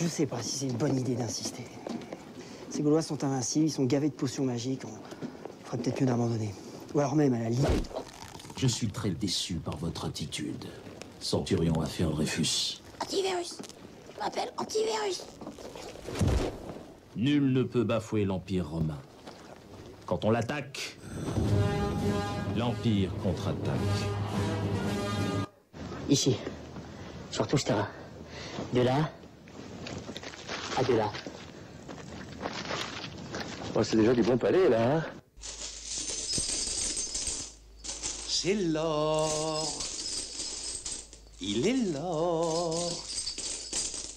Je sais pas si c'est une bonne idée d'insister. Ces Gaulois sont invincibles, ils sont gavés de potions magiques. On ferait peut-être mieux d'abandonner. Ou alors même à la limite. Je suis très déçu par votre attitude. Centurion a fait un Dreyfus. Antivirus. Je m'appelle Antivirus. Nul ne peut bafouer l'Empire romain. Quand on l'attaque, l'Empire contre-attaque. Ici, sur tout ce terrain. De là à de là. Oh, c'est déjà du bon palais, là, hein? C'est l'or. Il est l'or.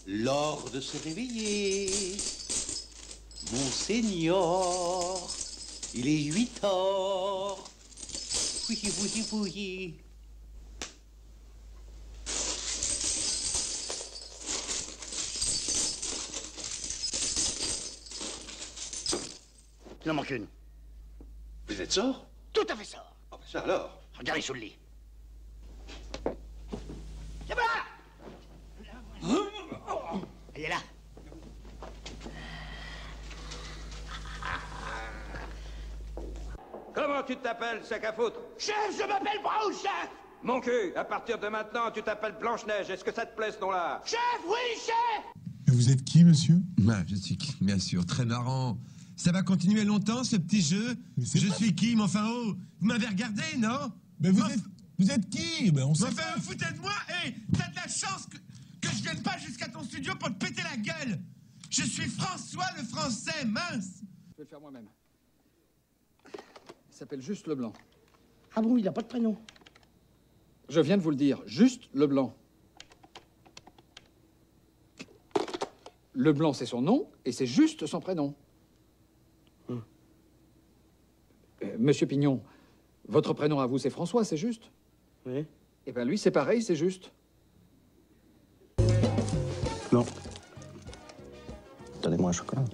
L'or de se réveiller. Monseigneur, il est 8 heures. Oui, oui, oui. Il en manque une. Vous êtes sort? Tout à fait sort. Ah, ben ça alors. Regardez sous le lit. C'est là. Elle est là. Comment tu t'appelles, sac à foutre? Chef, je m'appelle Brawl, chef. Mon cul, à partir de maintenant, tu t'appelles Blanche-Neige. Est-ce que ça te plaît, ce nom-là? Chef, oui, chef. Et vous êtes qui, monsieur? Je suis qui, bien sûr, très marrant. Ça va continuer longtemps, ce petit jeu? Je suis qui, mais enfin, oh, vous m'avez regardé, non? Ben vous êtes qui? Ben on sait Enfin, pas. vous foutez de moi? Hé, t'as de la chance que je vienne pas jusqu'à ton studio pour te péter la gueule. Je suis François le Français, mince. Je vais le faire moi-même. Il s'appelle Juste Leblanc. Ah bon, il a pas de prénom? Je viens de vous le dire, Juste Leblanc. Leblanc, c'est son nom, et c'est Juste son prénom. Monsieur Pignon, votre prénom à vous, c'est François, c'est juste? Oui. Eh bien, lui, c'est pareil, c'est juste. Non. Donnez-moi un chocolat.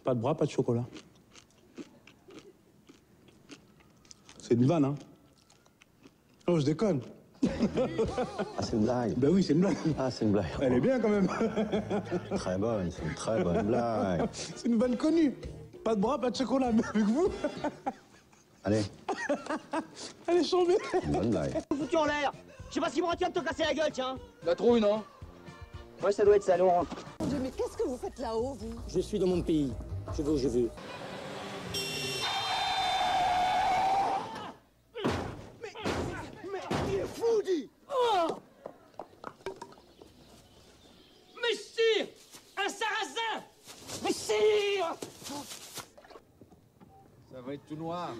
Pas de bras, pas de chocolat. C'est une vanne, hein? Oh, je déconne. Ah, c'est une blague. Ben oui, c'est une blague. Ah, c'est une blague. Elle est bien, quand même. Très bonne, c'est une très bonne blague. C'est une vanne connue. Pas de bras, pas de chocolat, mais avec vous. Allez, Elle est chambée. une bonne blague. Foutu en l'air. Je sais pas si me retient de te casser la gueule, tiens. La trouille, non? Ouais, ça doit être ça, allez, on rentre. Mon Dieu, mais qu'est-ce que vous faites là-haut, vous? Je suis dans mon pays. Je vais où je veux. Il est fou, dit. Messire! Un sarrasin! Messire! Ça va être tout noir.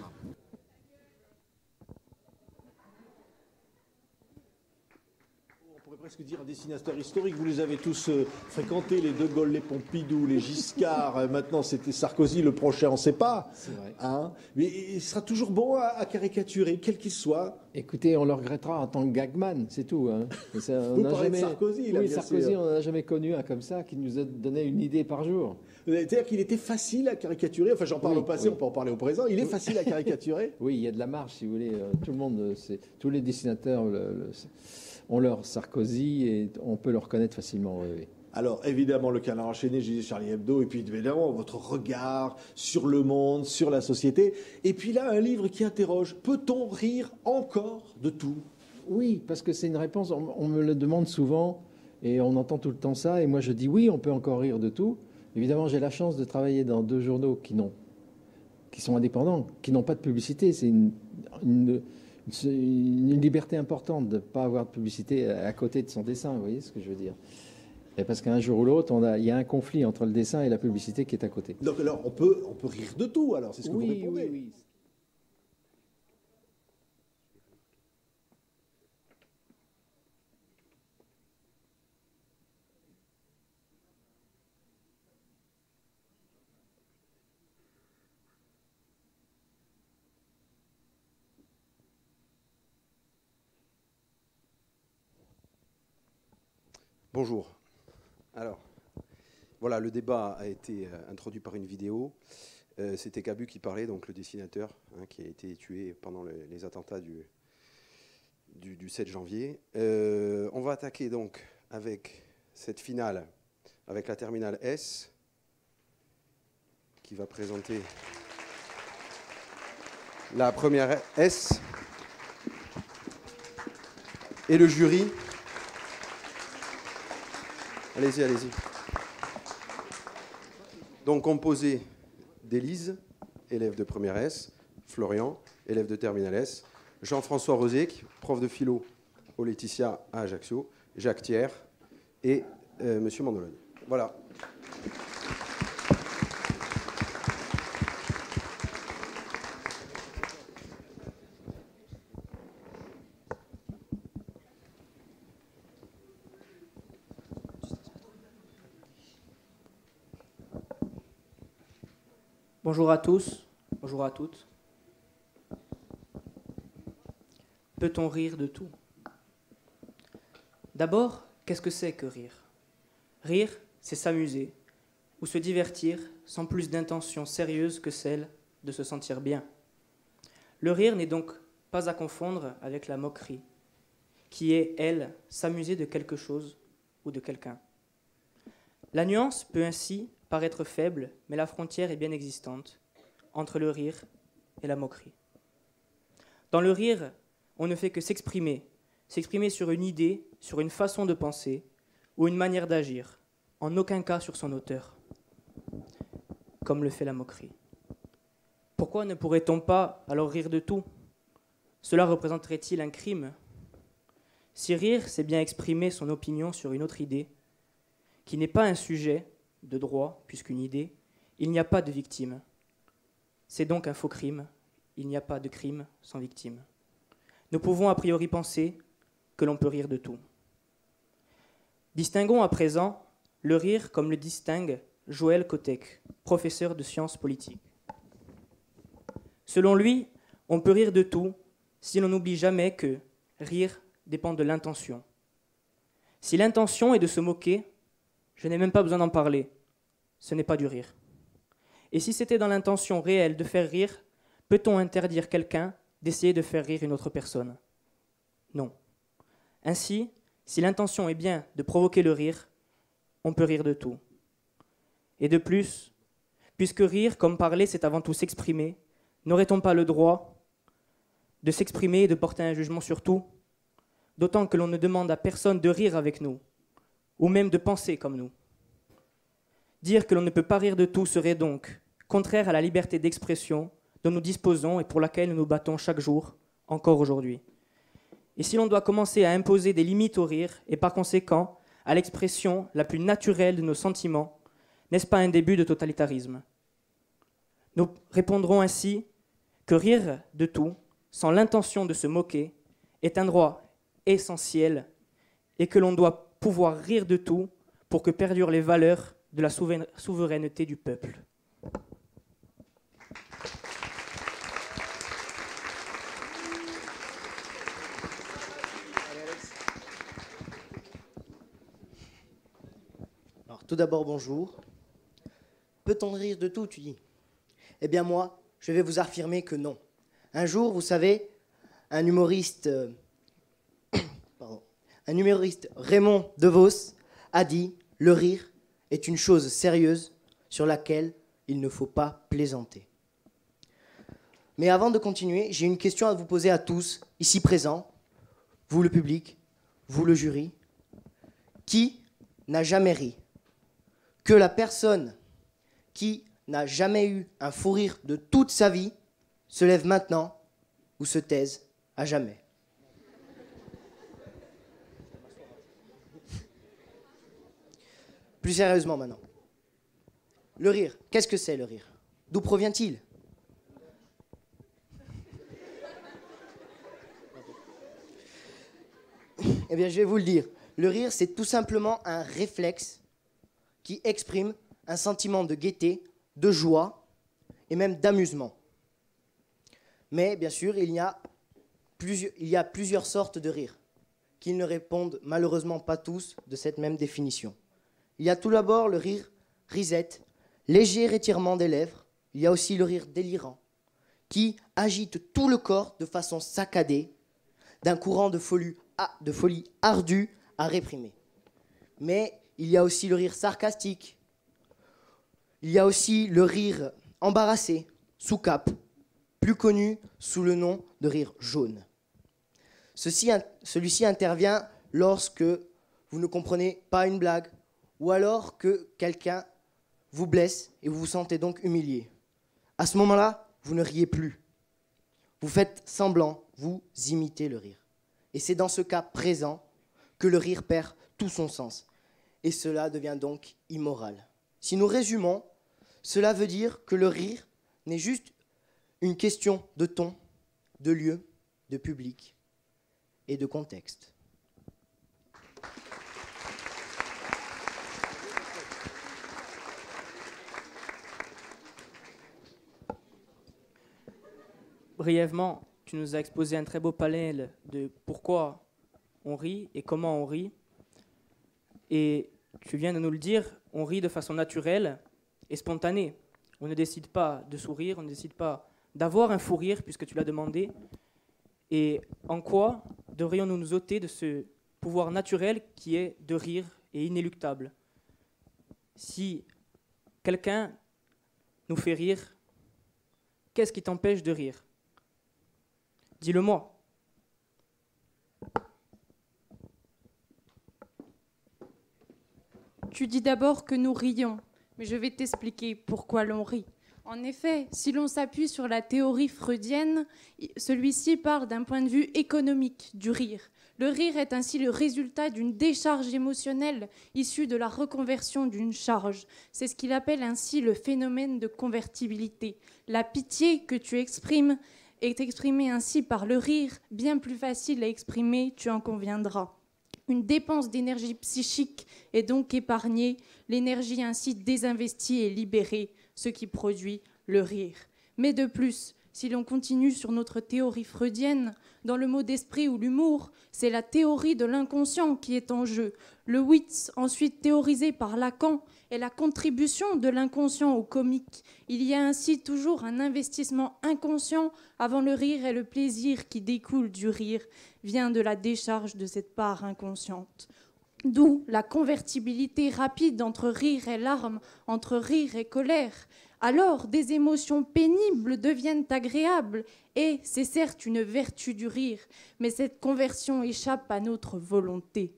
On pourrait presque dire un dessinateur historique. Vous les avez tous fréquentés, les De Gaulle, les Pompidou, les Giscard. Maintenant, c'était Sarkozy, le prochain, on ne sait pas. C'est vrai. Hein, mais il sera toujours bon à caricaturer, quel qu'il soit. Écoutez, on le regrettera en tant que gagman, c'est tout. Hein. Vous parlez de Sarkozy, là, oui, bien Sarkozy, sûr. on n'en a jamais connu un comme ça qui nous a donné une idée par jour. C'est-à-dire qu'il était facile à caricaturer. Enfin, j'en parle Oui, au passé, oui. on peut en parler au présent. Il est facile à caricaturer. Oui, il y a de la marge, si vous voulez. Tout le monde, tous les dessinateurs ont leur Sarkozy et on peut le reconnaître facilement. Oui, oui. Alors, évidemment, le Canard enchaîné, j'ai dit Charlie Hebdo, et puis évidemment, votre regard sur le monde, sur la société. Et puis là, un livre qui interroge, peut-on rire encore de tout? Oui, parce que c'est une réponse, on me le demande souvent et on entend tout le temps ça. Et moi, je dis oui, on peut encore rire de tout. Évidemment, j'ai la chance de travailler dans 2 journaux qui sont indépendants, qui n'ont pas de publicité. C'est une liberté importante de ne pas avoir de publicité à côté de son dessin, vous voyez ce que je veux dire? Et parce qu'un jour ou l'autre, il y a un conflit entre le dessin et la publicité qui est à côté. Donc alors, on peut rire de tout, alors, c'est ce que vous répondez. Oui, oui. Bonjour. Alors, voilà, le débat a été introduit par une vidéo. C'était Cabu qui parlait, donc le dessinateur, hein, qui a été tué pendant les attentats du 7 janvier. On va attaquer donc avec cette finale avec la terminale S, qui va présenter la première S, et le jury. Allez-y, allez-y. Donc composé d'Élise, élève de première S, Florian, élève de terminale S, Jean-François Rosec, prof de philo au Laetitia à Ajaccio, Jacques Thiers et Monsieur Mandolone. Voilà. Bonjour à tous, bonjour à toutes. Peut-on rire de tout? D'abord, qu'est-ce que c'est que rire? Rire, c'est s'amuser ou se divertir sans plus d'intention sérieuse que celle de se sentir bien. Le rire n'est donc pas à confondre avec la moquerie, qui est, elle, s'amuser de quelque chose ou de quelqu'un. La nuance peut ainsi paraître faible, mais la frontière est bien existante entre le rire et la moquerie. Dans le rire, on ne fait que s'exprimer sur une idée, sur une façon de penser ou une manière d'agir, en aucun cas sur son auteur, comme le fait la moquerie. Pourquoi ne pourrait-on pas alors rire de tout? Cela représenterait-il un crime? Si rire, c'est bien exprimer son opinion sur une autre idée, qui n'est pas un sujet de droit, puisqu'une idée, il n'y a pas de victime. C'est donc un faux crime, il n'y a pas de crime sans victime. Nous pouvons a priori penser que l'on peut rire de tout. Distinguons à présent le rire comme le distingue Joël Kotek, professeur de sciences politiques. Selon lui, on peut rire de tout si l'on n'oublie jamais que rire dépend de l'intention. Si l'intention est de se moquer, je n'ai même pas besoin d'en parler, ce n'est pas du rire. Et si c'était dans l'intention réelle de faire rire, peut-on interdire quelqu'un d'essayer de faire rire une autre personne? Non. Ainsi, si l'intention est bien de provoquer le rire, on peut rire de tout. Et de plus, puisque rire, comme parler, c'est avant tout s'exprimer, n'aurait-on pas le droit de s'exprimer et de porter un jugement sur tout? D'autant que l'on ne demande à personne de rire avec nous, ou même de penser comme nous. Dire que l'on ne peut pas rire de tout serait donc contraire à la liberté d'expression dont nous disposons et pour laquelle nous nous battons chaque jour, encore aujourd'hui. Et si l'on doit commencer à imposer des limites au rire, et par conséquent à l'expression la plus naturelle de nos sentiments, n'est-ce pas un début de totalitarisme? Nous répondrons ainsi que rire de tout, sans l'intention de se moquer, est un droit essentiel et que l'on doit pouvoir rire de tout pour que perdurent les valeurs de la souveraineté du peuple. Alors, tout d'abord, bonjour. Peut-on rire de tout, tu dis? Eh bien, moi, je vais vous affirmer que non. Un jour, vous savez, un humoriste Raymond DeVos a dit « Le rire est une chose sérieuse sur laquelle il ne faut pas plaisanter. » Mais avant de continuer, j'ai une question à vous poser à tous, ici présents, vous le public, vous le jury. Qui n'a jamais ri? Que la personne qui n'a jamais eu un fou rire de toute sa vie se lève maintenant ou se taise à jamais. Plus sérieusement maintenant. Le rire, qu'est-ce que c'est le rire? D'où provient-il? Eh bien, je vais vous le dire. Le rire, c'est tout simplement un réflexe qui exprime un sentiment de gaieté, de joie et même d'amusement. Mais bien sûr, il y a plusieurs sortes de rire, qui ne répondent malheureusement pas tous de cette même définition. Il y a tout d'abord le rire risette, léger étirement des lèvres. Il y a aussi le rire délirant, qui agite tout le corps de façon saccadée, d'un courant de folie ardue à réprimer. Mais Il y a aussi le rire sarcastique. Il y a aussi le rire embarrassé, sous cape, plus connu sous le nom de rire jaune. Celui-ci intervient lorsque vous ne comprenez pas une blague ou alors que quelqu'un vous blesse et vous vous sentez donc humilié. À ce moment-là, vous ne riez plus. Vous faites semblant, vous imitez le rire. Et c'est dans ce cas présent que le rire perd tout son sens. Et cela devient donc immoral. Si nous résumons, cela veut dire que le rire n'est juste une question de ton, de lieu, de public et de contexte. Brièvement, tu nous as exposé un très beau panel de pourquoi on rit et comment on rit. Et tu viens de nous le dire, on rit de façon naturelle et spontanée. On ne décide pas de sourire, on ne décide pas d'avoir un fou rire, puisque tu l'as demandé. Et en quoi devrions-nous nous ôter de ce pouvoir naturel qui est de rire et inéluctable? Si quelqu'un nous fait rire, qu'est-ce qui t'empêche de rire? Dis-le-moi. Tu dis d'abord que nous rions, mais je vais t'expliquer pourquoi l'on rit. En effet, si l'on s'appuie sur la théorie freudienne, celui-ci parle d'un point de vue économique du rire. Le rire est ainsi le résultat d'une décharge émotionnelle issue de la reconversion d'une charge. C'est ce qu'il appelle ainsi le phénomène de convertibilité. La pitié que tu exprimes est exprimée ainsi par le rire, bien plus facile à exprimer, tu en conviendras. Une dépense d'énergie psychique est donc épargnée, l'énergie ainsi désinvestie est libérée, ce qui produit le rire. Mais de plus, si l'on continue sur notre théorie freudienne, dans le mot d'esprit ou l'humour, c'est la théorie de l'inconscient qui est en jeu. Le witz, ensuite théorisé par Lacan, est la contribution de l'inconscient au comique. Il y a ainsi toujours un investissement inconscient avant le rire, et le plaisir qui découle du rire vient de la décharge de cette part inconsciente. D'où la convertibilité rapide entre rire et larmes, entre rire et colère. Alors, des émotions pénibles deviennent agréables, et c'est certes une vertu du rire, mais cette conversion échappe à notre volonté.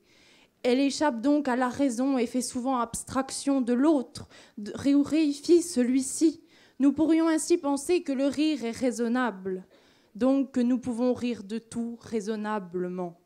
Elle échappe donc à la raison et fait souvent abstraction de l'autre, réifie celui-ci. Nous pourrions ainsi penser que le rire est raisonnable, donc que nous pouvons rire de tout raisonnablement.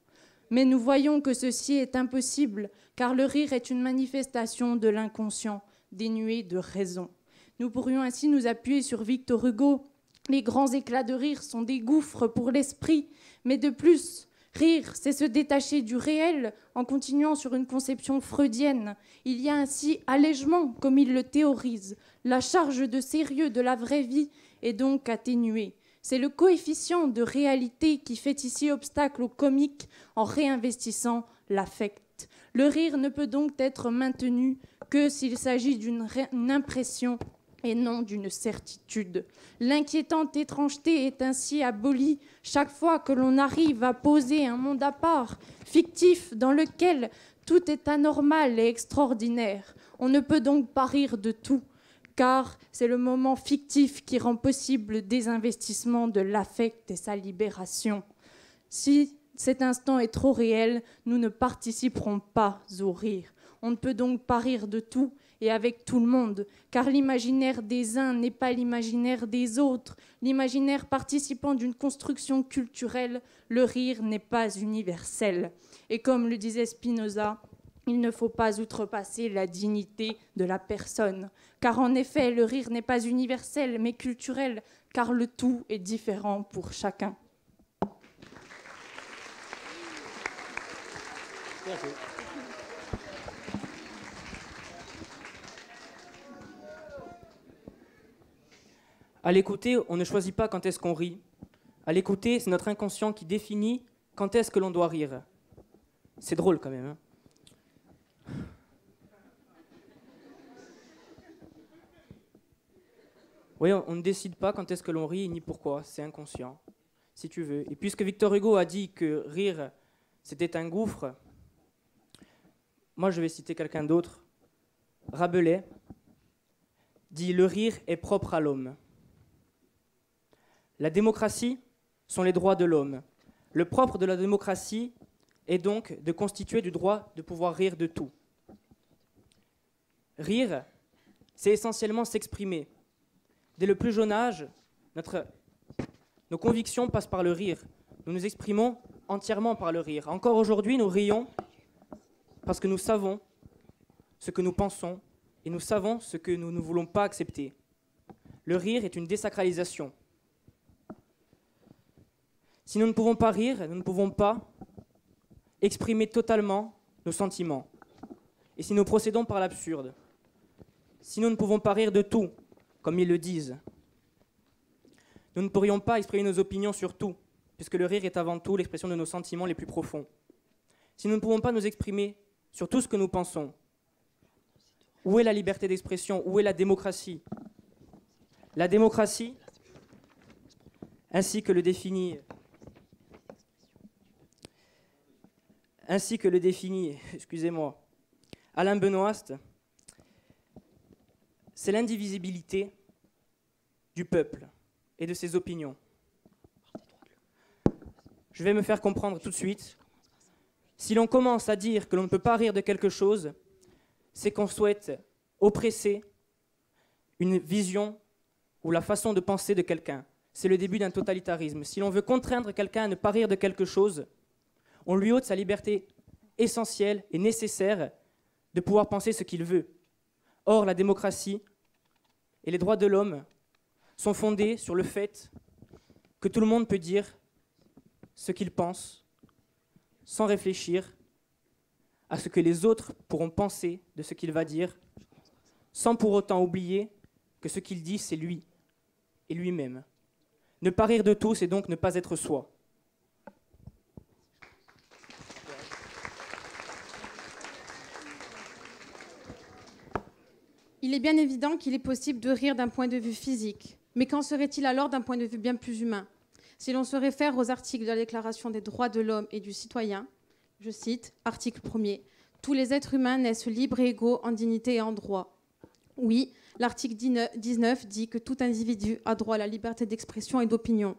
Mais nous voyons que ceci est impossible, car le rire est une manifestation de l'inconscient, dénuée de raison. Nous pourrions ainsi nous appuyer sur Victor Hugo. Les grands éclats de rire sont des gouffres pour l'esprit, mais de plus, rire, c'est se détacher du réel en continuant sur une conception freudienne. Il y a ainsi allègement, comme il le théorise. La charge de sérieux de la vraie vie est donc atténuée. C'est le coefficient de réalité qui fait ici obstacle au comique en réinvestissant l'affect. Le rire ne peut donc être maintenu que s'il s'agit d'une impression et non d'une certitude. L'inquiétante étrangeté est ainsi abolie chaque fois que l'on arrive à poser un monde à part, fictif, dans lequel tout est anormal et extraordinaire. On ne peut donc pas rire de tout, car c'est le moment fictif qui rend possible le désinvestissement de l'affect et sa libération. Si cet instant est trop réel, nous ne participerons pas au rire. On ne peut donc pas rire de tout et avec tout le monde, car l'imaginaire des uns n'est pas l'imaginaire des autres. L'imaginaire participant d'une construction culturelle, le rire n'est pas universel. Et comme le disait Spinoza, il ne faut pas outrepasser la dignité de la personne. Car en effet, le rire n'est pas universel, mais culturel, car le tout est différent pour chacun. Merci. À l'écouter, on ne choisit pas quand est-ce qu'on rit. À l'écouter, c'est notre inconscient qui définit quand est-ce que l'on doit rire. C'est drôle quand même, hein. Oui, on ne décide pas quand est-ce que l'on rit ni pourquoi, c'est inconscient, si tu veux. Et puisque Victor Hugo a dit que rire, c'était un gouffre, moi je vais citer quelqu'un d'autre. Rabelais dit « Le rire est propre à l'homme ». La démocratie sont les droits de l'homme. Le propre de la démocratie est donc de constituer du droit de pouvoir rire de tout. Rire, c'est essentiellement s'exprimer. Dès le plus jeune âge, nos convictions passent par le rire. Nous nous exprimons entièrement par le rire. Encore aujourd'hui, nous rions parce que nous savons ce que nous pensons et nous savons ce que nous ne voulons pas accepter. Le rire est une désacralisation. Si nous ne pouvons pas rire, nous ne pouvons pas exprimer totalement nos sentiments. Et si nous procédons par l'absurde, si nous ne pouvons pas rire de tout, comme ils le disent, nous ne pourrions pas exprimer nos opinions sur tout, puisque le rire est avant tout l'expression de nos sentiments les plus profonds. Si nous ne pouvons pas nous exprimer sur tout ce que nous pensons, où est la liberté d'expression? Où est la démocratie? La démocratie, ainsi que le définit excusez-moi, Alain Benoist, c'est l'indivisibilité du peuple et de ses opinions. Je vais me faire comprendre tout de suite. Si l'on commence à dire que l'on ne peut pas rire de quelque chose, c'est qu'on souhaite oppresser une vision ou la façon de penser de quelqu'un. C'est le début d'un totalitarisme. Si l'on veut contraindre quelqu'un à ne pas rire de quelque chose, on lui ôte sa liberté essentielle et nécessaire de pouvoir penser ce qu'il veut. Or, la démocratie et les droits de l'homme sont fondés sur le fait que tout le monde peut dire ce qu'il pense sans réfléchir à ce que les autres pourront penser de ce qu'il va dire, sans pour autant oublier que ce qu'il dit, c'est lui et lui-même. Ne pas rire de tout, c'est donc ne pas être soi. Il est bien évident qu'il est possible de rire d'un point de vue physique. Mais qu'en serait-il alors d'un point de vue bien plus humain? Si l'on se réfère aux articles de la Déclaration des droits de l'homme et du citoyen, je cite, article 1er, « Tous les êtres humains naissent libres et égaux en dignité et en droit ». Oui, l'article 19 dit que tout individu a droit à la liberté d'expression et d'opinion.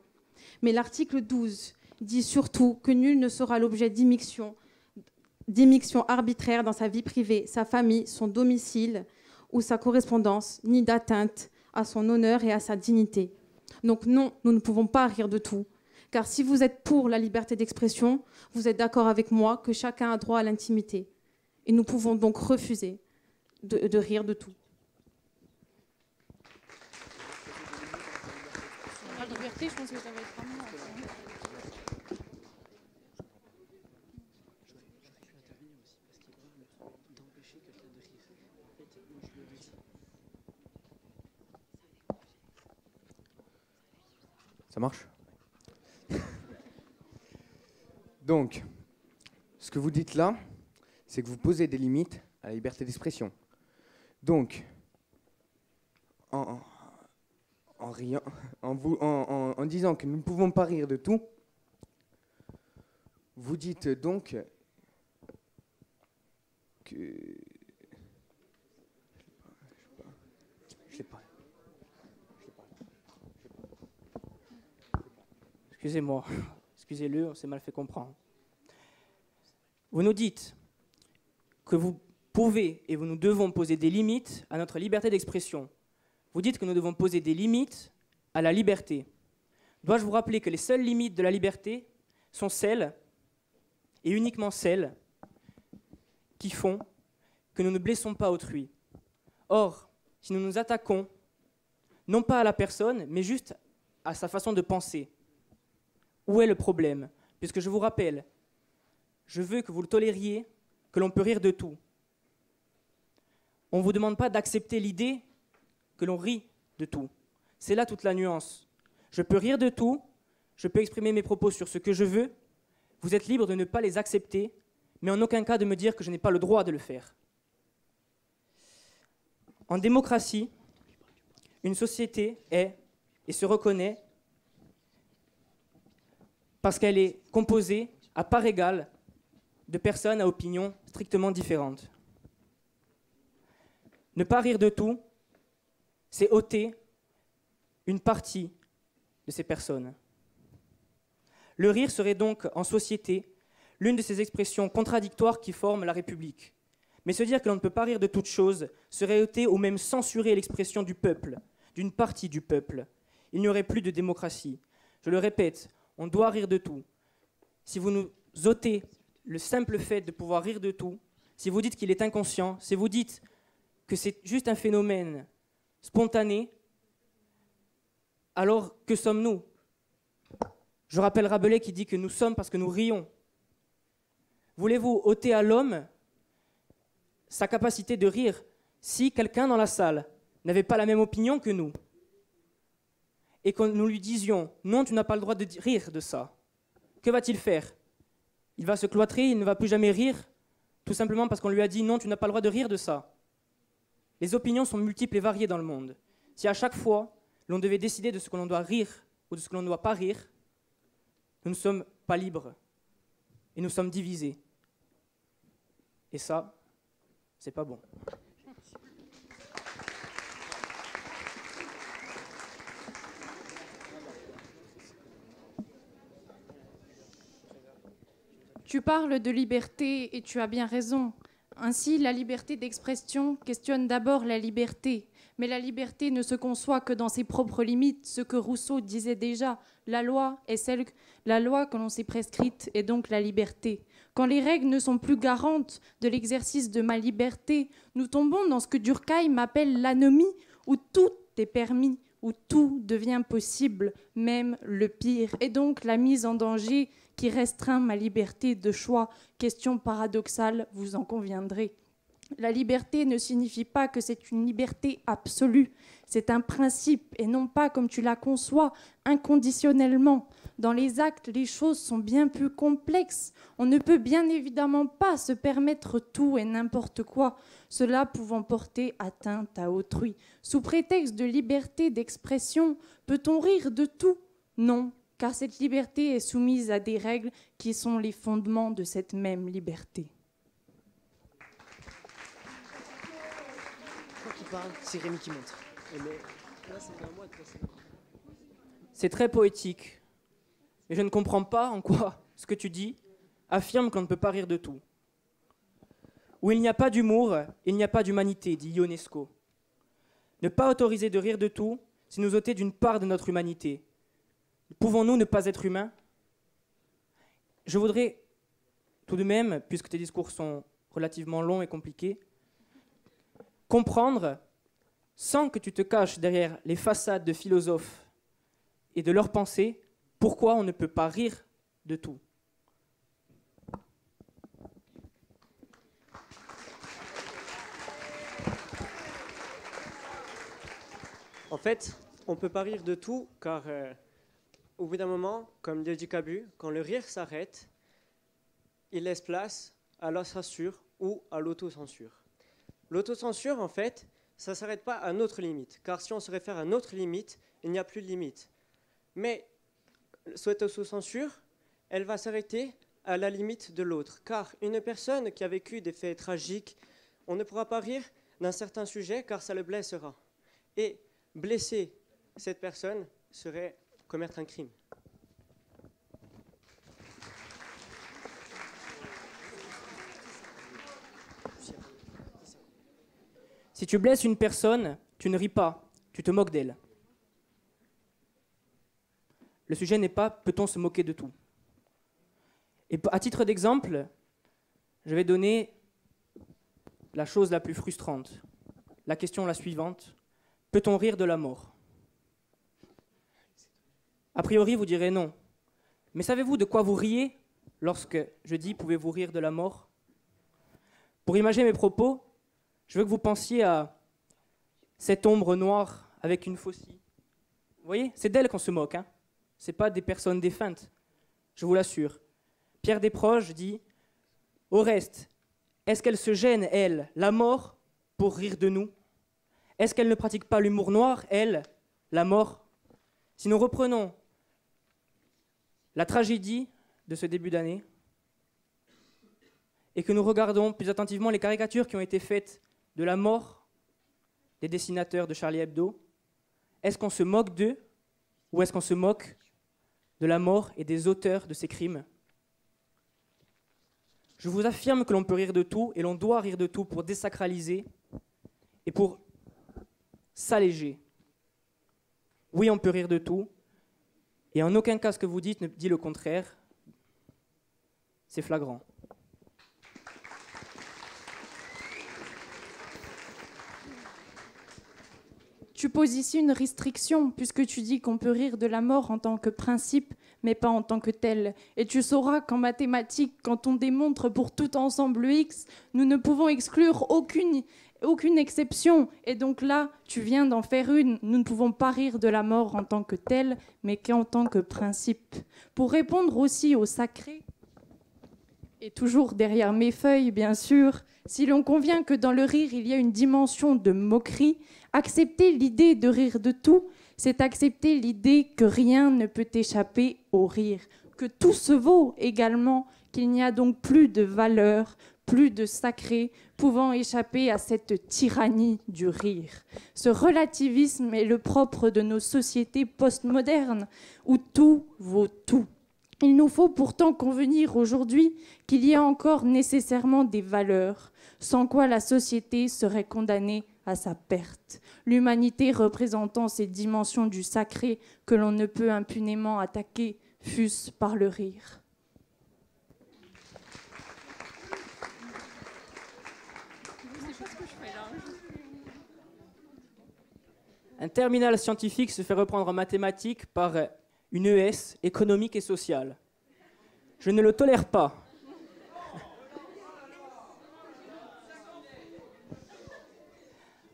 Mais l'article 12 dit surtout que nul ne sera l'objet d'immixtion arbitraire dans sa vie privée, sa famille, son domicile ou sa correspondance, ni d'atteinte à son honneur et à sa dignité. Donc non, nous ne pouvons pas rire de tout. Car si vous êtes pour la liberté d'expression, vous êtes d'accord avec moi que chacun a droit à l'intimité. Et nous pouvons donc refuser de rire de tout. La liberté, je pense que ça va être vraiment... Ça marche? Donc, ce que vous dites là, c'est que vous posez des limites à la liberté d'expression. Donc, en riant, en disant que nous ne pouvons pas rire de tout, vous dites donc que... Je sais pas. Excusez-moi, excusez-le, on s'est mal fait comprendre. Vous nous dites que vous pouvez et nous devons poser des limites à notre liberté d'expression. Vous dites que nous devons poser des limites à la liberté. Dois-je vous rappeler que les seules limites de la liberté sont celles, et uniquement celles, qui font que nous ne blessons pas autrui. Or, si nous nous attaquons, non pas à la personne, mais juste à sa façon de penser, où est le problème? Puisque je vous rappelle, je veux que vous le tolériez, que l'on peut rire de tout. On ne vous demande pas d'accepter l'idée que l'on rit de tout. C'est là toute la nuance. Je peux rire de tout, je peux exprimer mes propos sur ce que je veux, vous êtes libre de ne pas les accepter, mais en aucun cas de me dire que je n'ai pas le droit de le faire. En démocratie, une société est et se reconnaît parce qu'elle est composée à part égale de personnes à opinions strictement différentes. Ne pas rire de tout, c'est ôter une partie de ces personnes. Le rire serait donc, en société, l'une de ces expressions contradictoires qui forment la République. Mais se dire que l'on ne peut pas rire de toute chose serait ôter ou même censurer l'expression du peuple, d'une partie du peuple. Il n'y aurait plus de démocratie. Je le répète, on doit rire de tout. Si vous nous ôtez le simple fait de pouvoir rire de tout, si vous dites qu'il est inconscient, si vous dites que c'est juste un phénomène spontané, alors que sommes-nous? Je rappelle Rabelais qui dit que nous sommes parce que nous rions. Voulez-vous ôter à l'homme sa capacité de rire si quelqu'un dans la salle n'avait pas la même opinion que nous et que nous lui disions « Non, tu n'as pas le droit de rire de ça », que va-t-il faire? Il va se cloîtrer, il ne va plus jamais rire, tout simplement parce qu'on lui a dit « Non, tu n'as pas le droit de rire de ça ». Les opinions sont multiples et variées dans le monde. Si à chaque fois, l'on devait décider de ce que l'on doit rire ou de ce que l'on ne doit pas rire, nous ne sommes pas libres et nous sommes divisés. Et ça, c'est pas bon. Tu parles de liberté et tu as bien raison. Ainsi, la liberté d'expression questionne d'abord la liberté. Mais la liberté ne se conçoit que dans ses propres limites. Ce que Rousseau disait déjà, la loi que l'on s'est prescrite est donc la liberté. Quand les règles ne sont plus garantes de l'exercice de ma liberté, nous tombons dans ce que Durkheim appelle l'anomie, où tout est permis, où tout devient possible, même le pire. Et donc la mise en danger qui restreint ma liberté de choix. Question paradoxale, vous en conviendrez. La liberté ne signifie pas que c'est une liberté absolue. C'est un principe et non pas, comme tu la conçois, inconditionnellement. Dans les actes, les choses sont bien plus complexes. On ne peut bien évidemment pas se permettre tout et n'importe quoi, cela pouvant porter atteinte à autrui. Sous prétexte de liberté d'expression, peut-on rire de tout? Non, car cette liberté est soumise à des règles qui sont les fondements de cette même liberté. C'est Rémi qui monte. C'est très poétique, mais je ne comprends pas en quoi ce que tu dis affirme qu'on ne peut pas rire de tout. Où il n'y a pas d'humour, il n'y a pas d'humanité, dit Ionesco. Ne pas autoriser de rire de tout, c'est nous ôter d'une part de notre humanité. Pouvons-nous ne pas être humains? Je voudrais tout de même, puisque tes discours sont relativement longs et compliqués, comprendre, sans que tu te caches derrière les façades de philosophes et de leurs pensées, pourquoi on ne peut pas rire de tout. En fait, on ne peut pas rire de tout, car au bout d'un moment, comme le dit Cabu, quand le rire s'arrête, il laisse place à la censure ou à l'autocensure. L'autocensure, en fait, ça ne s'arrête pas à notre limite, car si on se réfère à notre limite, il n'y a plus de limite. Mais cette autocensure, elle va s'arrêter à la limite de l'autre, car une personne qui a vécu des faits tragiques, on ne pourra pas rire d'un certain sujet, car ça le blessera. Et blesser cette personne serait commettre un crime. Si tu blesses une personne, tu ne ris pas, tu te moques d'elle. Le sujet n'est pas peut-on se moquer de tout. Et à titre d'exemple, je vais donner la chose la plus frustrante. La question la suivante, peut-on rire de la mort? A priori, vous direz non. Mais savez-vous de quoi vous riez lorsque je dis pouvez-vous rire de la mort? Pour imaginer mes propos, je veux que vous pensiez à cette ombre noire avec une faucille. Vous voyez, c'est d'elle qu'on se moque. Hein. Ce n'est pas des personnes défuntes, je vous l'assure. Pierre Desproges dit « Au reste, est-ce qu'elle se gêne, elle, la mort, pour rire de nous? Est-ce qu'elle ne pratique pas l'humour noir, elle, la mort? » Si nous reprenons la tragédie de ce début d'année, et que nous regardons plus attentivement les caricatures qui ont été faites de la mort des dessinateurs de Charlie Hebdo, est-ce qu'on se moque d'eux ou est-ce qu'on se moque de la mort et des auteurs de ces crimes? Je vous affirme que l'on peut rire de tout et l'on doit rire de tout pour désacraliser et pour s'alléger. Oui, on peut rire de tout et en aucun cas ce que vous dites ne dit le contraire. C'est flagrant. Tu poses ici une restriction, puisque tu dis qu'on peut rire de la mort en tant que principe, mais pas en tant que tel. Et tu sauras qu'en mathématiques, quand on démontre pour tout ensemble X, nous ne pouvons exclure aucune exception. Et donc là, tu viens d'en faire une. Nous ne pouvons pas rire de la mort en tant que tel, mais qu'en tant que principe. Pour répondre aussi au sacré, et toujours derrière mes feuilles, bien sûr, si l'on convient que dans le rire, il y a une dimension de moquerie, accepter l'idée de rire de tout, c'est accepter l'idée que rien ne peut échapper au rire, que tout se vaut également, qu'il n'y a donc plus de valeur, plus de sacré, pouvant échapper à cette tyrannie du rire. Ce relativisme est le propre de nos sociétés postmodernes, où tout vaut tout. Il nous faut pourtant convenir aujourd'hui qu'il y a encore nécessairement des valeurs, sans quoi la société serait condamnée à sa perte. L'humanité représentant ces dimensions du sacré que l'on ne peut impunément attaquer, fût-ce par le rire. Un terminal scientifique se fait reprendre en mathématiques par une ES, économique et sociale. Je ne le tolère pas.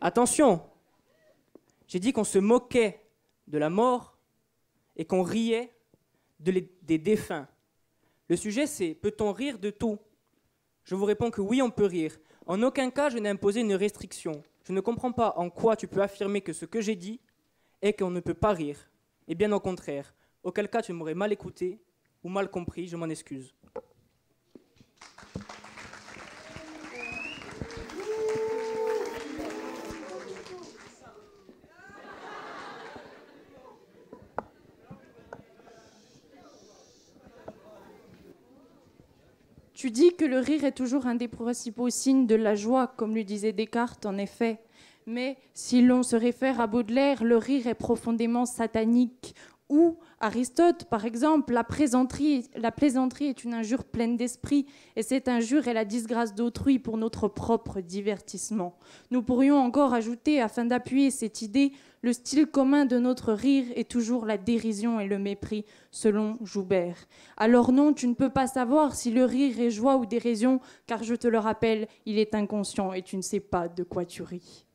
Attention, j'ai dit qu'on se moquait de la mort et qu'on riait des défunts. Le sujet, c'est peut-on rire de tout? Je vous réponds que oui, on peut rire. En aucun cas, je n'ai imposé une restriction. Je ne comprends pas en quoi tu peux affirmer que ce que j'ai dit est qu'on ne peut pas rire. Et bien au contraire. Auquel cas, tu m'aurais mal écouté ou mal compris, je m'en excuse. Tu dis que le rire est toujours un des principaux signes de la joie, comme le disait Descartes, en effet. Mais si l'on se réfère à Baudelaire, le rire est profondément satanique. Ou Aristote, par exemple, la plaisanterie est une injure pleine d'esprit, et cette injure est la disgrâce d'autrui pour notre propre divertissement. Nous pourrions encore ajouter, afin d'appuyer cette idée, le style commun de notre rire est toujours la dérision et le mépris, selon Joubert. Alors non, tu ne peux pas savoir si le rire est joie ou dérision, car je te le rappelle, il est inconscient et tu ne sais pas de quoi tu ris.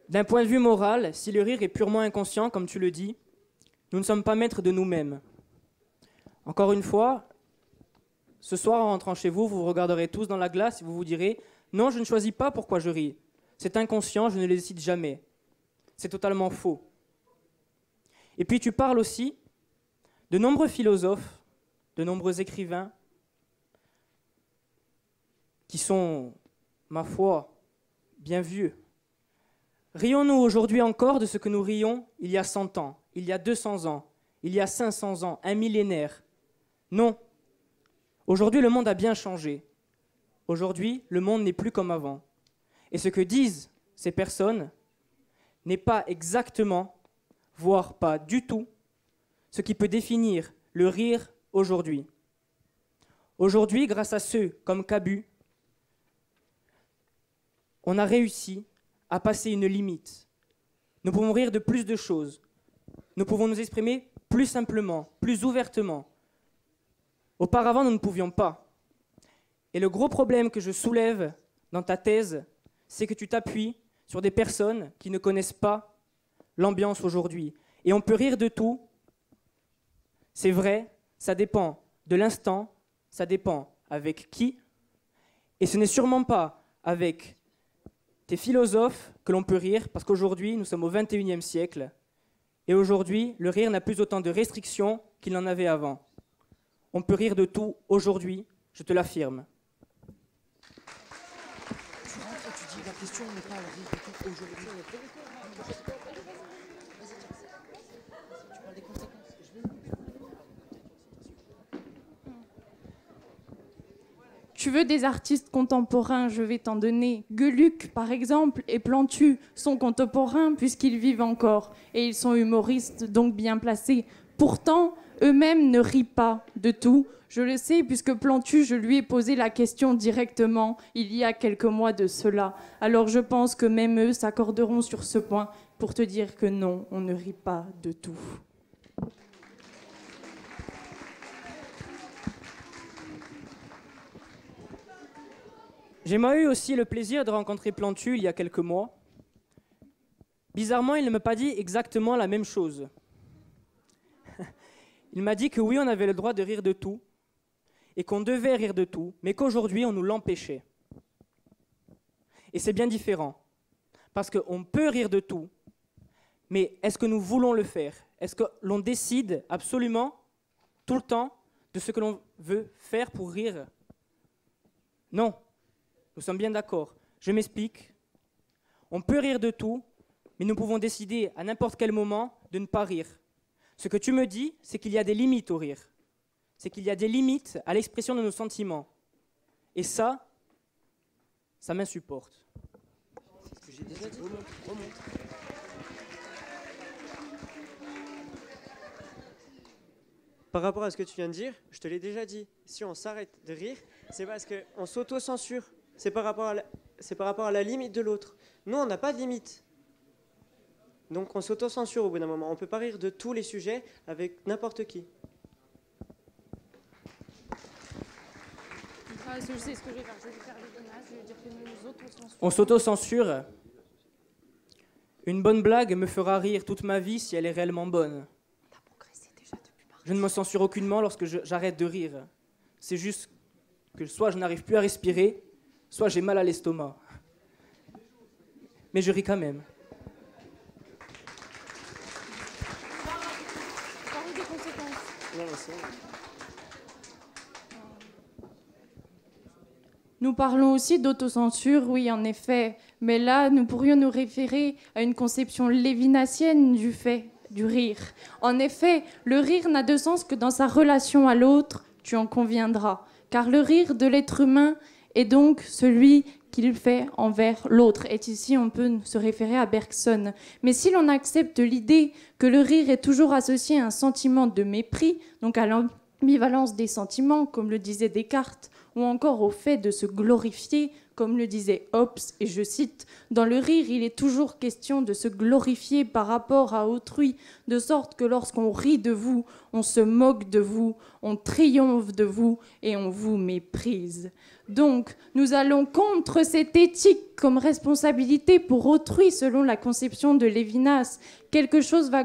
D'un point de vue moral, si le rire est purement inconscient, comme tu le dis, nous ne sommes pas maîtres de nous-mêmes. Encore une fois, ce soir, en rentrant chez vous, vous vous regarderez tous dans la glace et vous vous direz « Non, je ne choisis pas pourquoi je ris. C'est inconscient, je ne le décide jamais. » C'est totalement faux. Et puis tu parles aussi de nombreux philosophes, de nombreux écrivains qui sont, ma foi, bien vieux. Rions-nous aujourd'hui encore de ce que nous rions il y a 100 ans, il y a 200 ans, il y a 500 ans, un millénaire? Non. Aujourd'hui, le monde a bien changé. Aujourd'hui, le monde n'est plus comme avant. Et ce que disent ces personnes n'est pas exactement, voire pas du tout, ce qui peut définir le rire aujourd'hui. Aujourd'hui, grâce à ceux comme Cabu, on a réussi à passer une limite. Nous pouvons rire de plus de choses. Nous pouvons nous exprimer plus simplement, plus ouvertement. Auparavant, nous ne pouvions pas. Et le gros problème que je soulève dans ta thèse, c'est que tu t'appuies sur des personnes qui ne connaissent pas l'ambiance aujourd'hui. Et on peut rire de tout. C'est vrai, ça dépend de l'instant, ça dépend avec qui. Et ce n'est sûrement pas avec tes philosophes que l'on peut rire, parce qu'aujourd'hui, nous sommes au XXIe siècle, Et aujourd'hui, le rire n'a plus autant de restrictions qu'il en avait avant. On peut rire de tout aujourd'hui, je te l'affirme. Tu rentres et tu dis la question n'est pas rire de tout aujourd'hui. Tu parles des conséquences. Tu veux des artistes contemporains, je vais t'en donner. Gueuluc, par exemple, et Plantu sont contemporains puisqu'ils vivent encore. Et ils sont humoristes, donc bien placés. Pourtant, eux-mêmes ne rient pas de tout. Je le sais puisque Plantu, je lui ai posé la question directement il y a quelques mois de cela. Alors je pense que même eux s'accorderont sur ce point pour te dire que non, on ne rit pas de tout. J'ai moi eu aussi le plaisir de rencontrer Plantu il y a quelques mois. Bizarrement, il ne m'a pas dit exactement la même chose. Il m'a dit que oui, on avait le droit de rire de tout, et qu'on devait rire de tout, mais qu'aujourd'hui, on nous l'empêchait. Et c'est bien différent, parce qu'on peut rire de tout, mais est-ce que nous voulons le faire? Est-ce que l'on décide absolument, tout le temps, de ce que l'on veut faire pour rire? Non. Nous sommes bien d'accord. Je m'explique. On peut rire de tout, mais nous pouvons décider à n'importe quel moment de ne pas rire. Ce que tu me dis, c'est qu'il y a des limites au rire. C'est qu'il y a des limites à l'expression de nos sentiments. Et ça m'insupporte. C'est ce que j'ai déjà dit. Remonte. Par rapport à ce que tu viens de dire, je te l'ai déjà dit. Si on s'arrête de rire, c'est parce qu'on s'auto-censure. C'est par rapport à la limite de l'autre. Nous, on n'a pas de limite. Donc on s'auto-censure au bout d'un moment. On ne peut pas rire de tous les sujets avec n'importe qui. Je sais ce que je vais faire. Je vais faire les dommages. Je vais dire que nous auto-censurons. On s'auto-censure. Une bonne blague me fera rire toute ma vie si elle est réellement bonne. Je ne me censure aucunement lorsque j'arrête de rire. C'est juste que soit je n'arrive plus à respirer, soit j'ai mal à l'estomac. Mais je ris quand même. Parler des conséquences. Non, c'est... Nous parlons aussi d'autocensure, oui, en effet. Mais là, nous pourrions nous référer à une conception lévinassienne du fait du rire. En effet, le rire n'a de sens que dans sa relation à l'autre, tu en conviendras. Car le rire de l'être humain est donc celui qu'il fait envers l'autre. Et ici, on peut se référer à Bergson. Mais si l'on accepte l'idée que le rire est toujours associé à un sentiment de mépris, donc à l'ambivalence des sentiments, comme le disait Descartes, ou encore au fait de se glorifier, comme le disait Hobbes, et je cite, « Dans le rire, il est toujours question de se glorifier par rapport à autrui, de sorte que lorsqu'on rit de vous, on se moque de vous, on triomphe de vous et on vous méprise. » Donc, nous allons contre cette éthique comme responsabilité pour autrui, selon la conception de Lévinas. Quelque chose va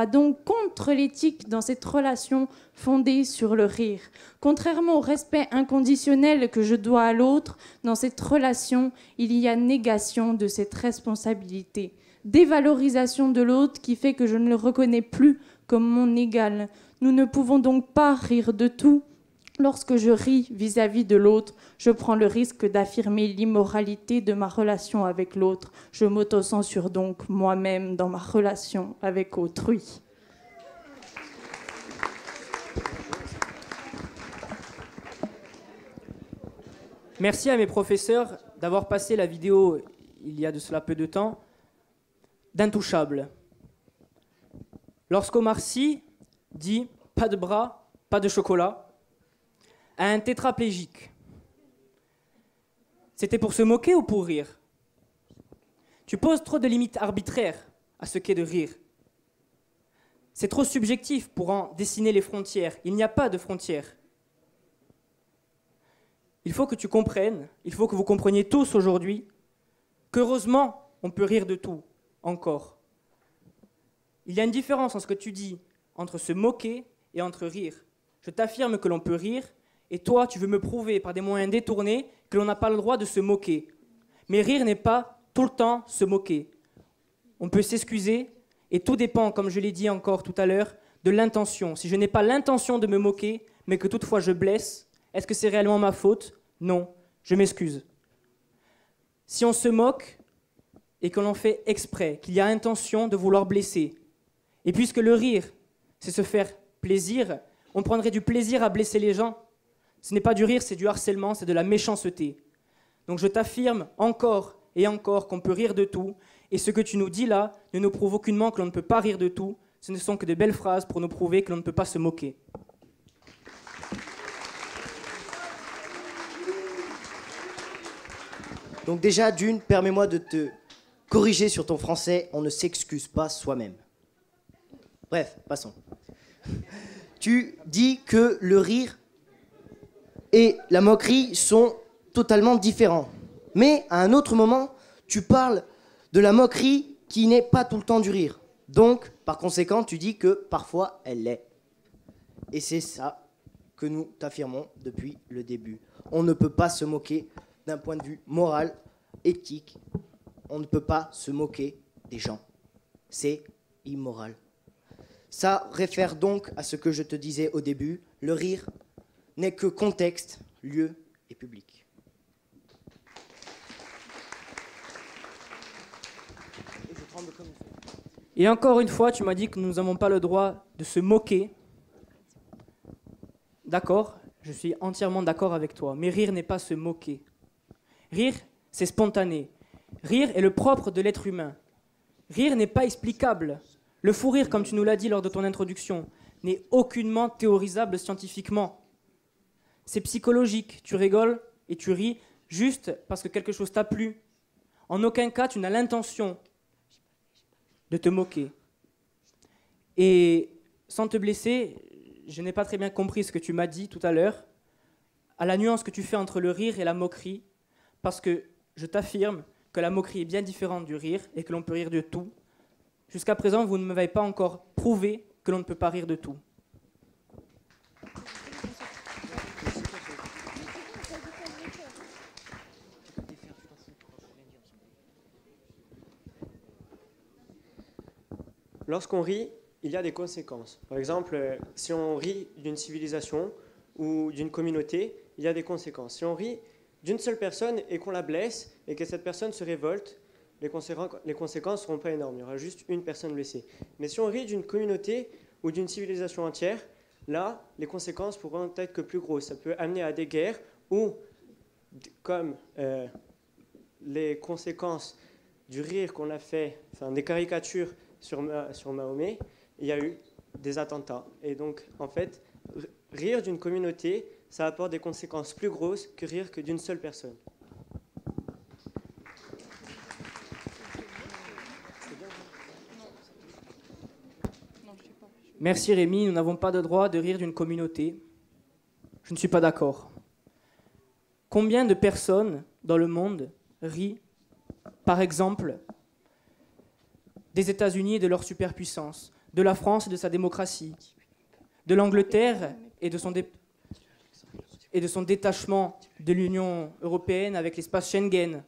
donc contre l'éthique dans cette relation fondée sur le rire. Contrairement au respect inconditionnel que je dois à l'autre, dans cette relation, il y a négation de cette responsabilité. Dévalorisation de l'autre qui fait que je ne le reconnais plus comme mon égal. Nous ne pouvons donc pas rire de tout. Lorsque je ris vis-à-vis de l'autre, je prends le risque d'affirmer l'immoralité de ma relation avec l'autre. Je m'auto-censure donc moi-même dans ma relation avec autrui. Merci à mes professeurs d'avoir passé la vidéo, il y a de cela peu de temps, d'Intouchable. Lorsqu'Omar Sy dit « pas de bras, pas de chocolat », à un tétraplégique, c'était pour se moquer ou pour rire? Tu poses trop de limites arbitraires à ce qu'est de rire. C'est trop subjectif pour en dessiner les frontières. Il n'y a pas de frontières. Il faut que tu comprennes, il faut que vous compreniez tous aujourd'hui qu'heureusement, on peut rire de tout, encore. Il y a une différence en ce que tu dis entre se moquer et entre rire. Je t'affirme que l'on peut rire, et toi, tu veux me prouver par des moyens détournés que l'on n'a pas le droit de se moquer. Mais rire n'est pas tout le temps se moquer. On peut s'excuser Et tout dépend, comme je l'ai dit encore tout à l'heure, de l'intention. Si je n'ai pas l'intention de me moquer, mais que toutefois je blesse, est-ce que c'est réellement ma faute? Non, je m'excuse. Si on se moque et que l'on fait exprès, qu'il y a intention de vouloir blesser, et puisque le rire, c'est se faire plaisir, on prendrait du plaisir à blesser les gens. Ce n'est pas du rire, c'est du harcèlement, c'est de la méchanceté. Donc je t'affirme encore et encore qu'on peut rire de tout, et ce que tu nous dis là ne nous prouve aucunement que l'on ne peut pas rire de tout, ce ne sont que de belles phrases pour nous prouver que l'on ne peut pas se moquer. Donc déjà, d'une, permets-moi de te corriger sur ton français, on ne s'excuse pas soi-même. Bref, passons. Tu dis que le rire et la moquerie sont totalement différents. Mais à un autre moment, tu parles de la moquerie qui n'est pas tout le temps du rire. Donc, par conséquent, tu dis que parfois elle l'est. Et c'est ça que nous t'affirmons depuis le début. On ne peut pas se moquer d'un point de vue moral, éthique. On ne peut pas se moquer des gens. C'est immoral. Ça réfère donc à ce que je te disais au début. Le rire n'est que contexte, lieu et public. Et encore une fois, tu m'as dit que nous n'avons pas le droit de se moquer. D'accord, je suis entièrement d'accord avec toi. Mais rire n'est pas se moquer. Rire, c'est spontané. Rire est le propre de l'être humain. Rire n'est pas explicable. Le fou rire, comme tu nous l'as dit lors de ton introduction, n'est aucunement théorisable scientifiquement. C'est psychologique. Tu rigoles et tu ris juste parce que quelque chose t'a plu. En aucun cas, tu n'as l'intention de te moquer. Et sans te blesser, je n'ai pas très bien compris ce que tu m'as dit tout à l'heure, à la nuance que tu fais entre le rire et la moquerie, parce que je t'affirme que la moquerie est bien différente du rire et que l'on peut rire de tout. Jusqu'à présent, vous ne m'avez pas encore prouvé que l'on ne peut pas rire de tout. Lorsqu'on rit, il y a des conséquences. Par exemple, si on rit d'une civilisation ou d'une communauté, il y a des conséquences. Si on rit d'une seule personne et qu'on la blesse et que cette personne se révolte, les conséquences ne seront pas énormes. Il y aura juste une personne blessée. Mais si on rit d'une communauté ou d'une civilisation entière, là, les conséquences pourront être que plus grosses. Ça peut amener à des guerres ou, comme les conséquences du rire qu'on a fait, enfin des caricatures sur Mahomet, il y a eu des attentats. Et donc, en fait, rire d'une communauté, ça apporte des conséquences plus grosses que rire que d'une seule personne. Merci Rémi, nous n'avons pas de droit de rire d'une communauté. Je ne suis pas d'accord. Combien de personnes dans le monde rient, par exemple, des États-Unis et de leur superpuissance, de la France et de sa démocratie, de l'Angleterre et de son détachement de l'Union européenne avec l'espace Schengen.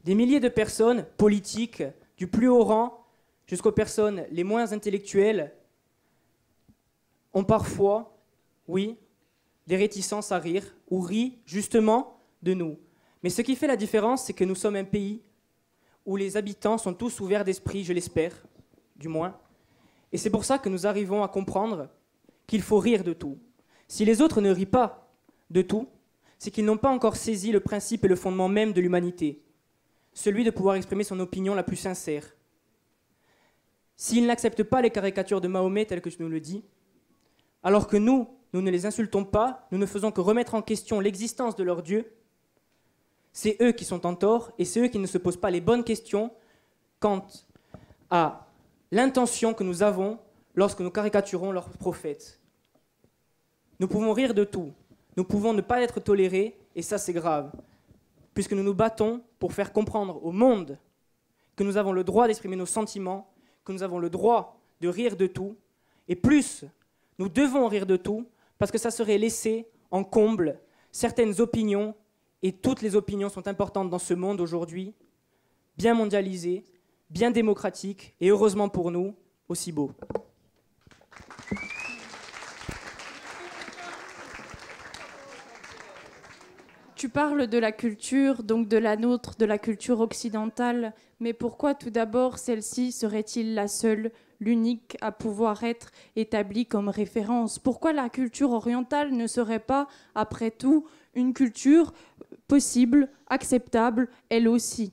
Des milliers de personnes politiques, du plus haut rang jusqu'aux personnes les moins intellectuelles, ont parfois, oui, des réticences à rire, ou rient justement de nous. Mais ce qui fait la différence, c'est que nous sommes un pays où les habitants sont tous ouverts d'esprit, je l'espère, du moins. Et c'est pour ça que nous arrivons à comprendre qu'il faut rire de tout. Si les autres ne rient pas de tout, c'est qu'ils n'ont pas encore saisi le principe et le fondement même de l'humanité, celui de pouvoir exprimer son opinion la plus sincère. S'ils n'acceptent pas les caricatures de Mahomet telles que tu nous le dis, alors que nous ne les insultons pas, nous ne faisons que remettre en question l'existence de leur Dieu, c'est eux qui sont en tort et c'est eux qui ne se posent pas les bonnes questions quant à l'intention que nous avons lorsque nous caricaturons leurs prophètes. Nous pouvons rire de tout, nous pouvons ne pas être tolérés et ça c'est grave, puisque nous nous battons pour faire comprendre au monde que nous avons le droit d'exprimer nos sentiments, que nous avons le droit de rire de tout, et plus, nous devons rire de tout, parce que ça serait laisser en comble certaines opinions, et toutes les opinions sont importantes dans ce monde aujourd'hui, bien mondialisé, bien démocratique, et heureusement pour nous, aussi beau. Tu parles de la culture, donc de la nôtre, de la culture occidentale, mais pourquoi tout d'abord celle-ci serait-il la seule, l'unique à pouvoir être établie comme référence? Pourquoi la culture orientale ne serait pas, après tout, une culture possible, acceptable, elle aussi?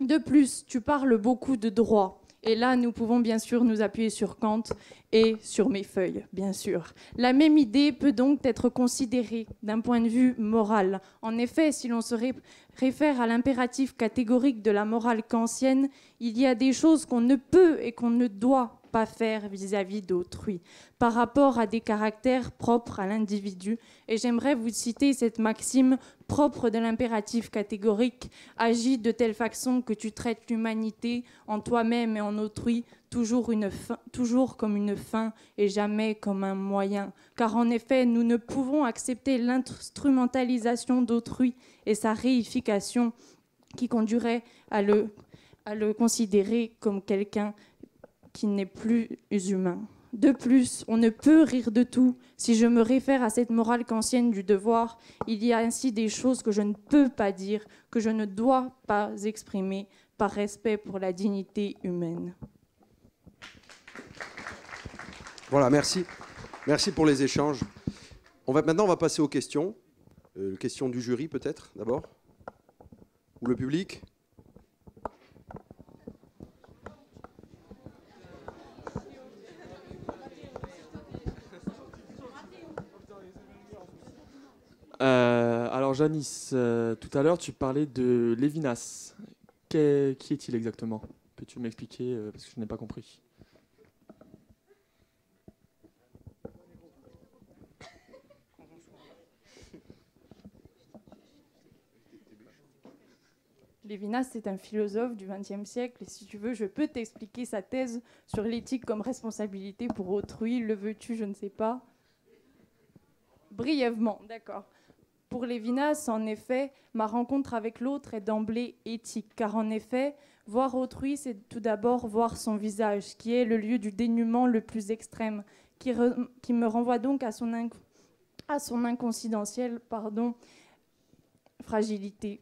De plus, tu parles beaucoup de droit. Et là, nous pouvons bien sûr nous appuyer sur Kant et sur mes feuilles, bien sûr. La même idée peut donc être considérée d'un point de vue moral. En effet, si l'on se réfère à l'impératif catégorique de la morale kantienne, il y a des choses qu'on ne peut et qu'on ne doit pas faire vis-à-vis d'autrui, par rapport à des caractères propres à l'individu. Et j'aimerais vous citer cette maxime propre de l'impératif catégorique: agis de telle façon que tu traites l'humanité en toi-même et en autrui toujours comme une fin et jamais comme un moyen. Car en effet, nous ne pouvons accepter l'instrumentalisation d'autrui et sa réification qui conduirait à le considérer comme quelqu'un qui n'est plus humain. De plus, on ne peut rire de tout. Si je me réfère à cette morale kantienne du devoir, il y a ainsi des choses que je ne peux pas dire, que je ne dois pas exprimer par respect pour la dignité humaine. Voilà, merci. Merci pour les échanges. Maintenant, on va passer aux questions. Questions du jury, peut-être, d'abord. Ou le public. Alors Janice, tout à l'heure tu parlais de Lévinas. Qui est-il exactement? Peux-tu m'expliquer parce que je n'ai pas compris? Lévinas, c'est un philosophe du XXe siècle, et si tu veux, je peux t'expliquer sa thèse sur l'éthique comme responsabilité pour autrui. Le veux-tu? Je ne sais pas. Brièvement, d'accord. Pour Lévinas, en effet, ma rencontre avec l'autre est d'emblée éthique, car en effet, voir autrui, c'est tout d'abord voir son visage, qui est le lieu du dénuement le plus extrême, qui me renvoie donc à son inconsidentielle fragilité,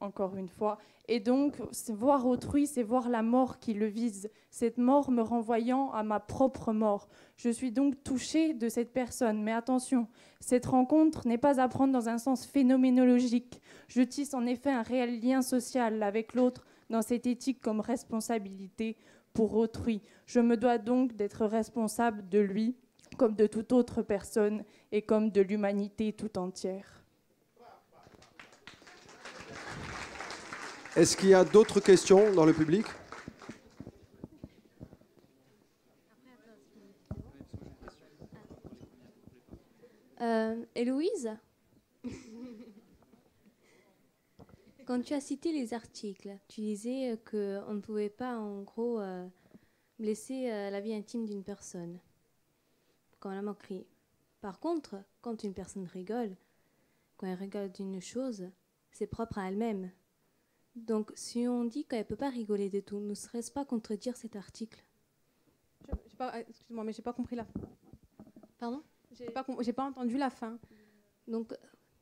encore une fois. Et donc, voir autrui, c'est voir la mort qui le vise, cette mort me renvoyant à ma propre mort. Je suis donc touchée de cette personne. Mais attention, cette rencontre n'est pas à prendre dans un sens phénoménologique. Je tisse en effet un réel lien social avec l'autre dans cette éthique comme responsabilité pour autrui. Je me dois donc d'être responsable de lui, comme de toute autre personne, et comme de l'humanité tout entière. Est-ce qu'il y a d'autres questions dans le public? Héloïse, quand tu as cité les articles, tu disais qu'on ne pouvait pas, en gros, blesser la vie intime d'une personne, comme la moquerie. Par contre, quand une personne rigole, quand elle rigole d'une chose, c'est propre à elle-même. Donc, si on dit qu'elle ne peut pas rigoler de tout, ne serait-ce pas contredire cet article? Excuse-moi, mais j'ai pas compris la fin. Pardon? J'ai pas entendu la fin. Donc,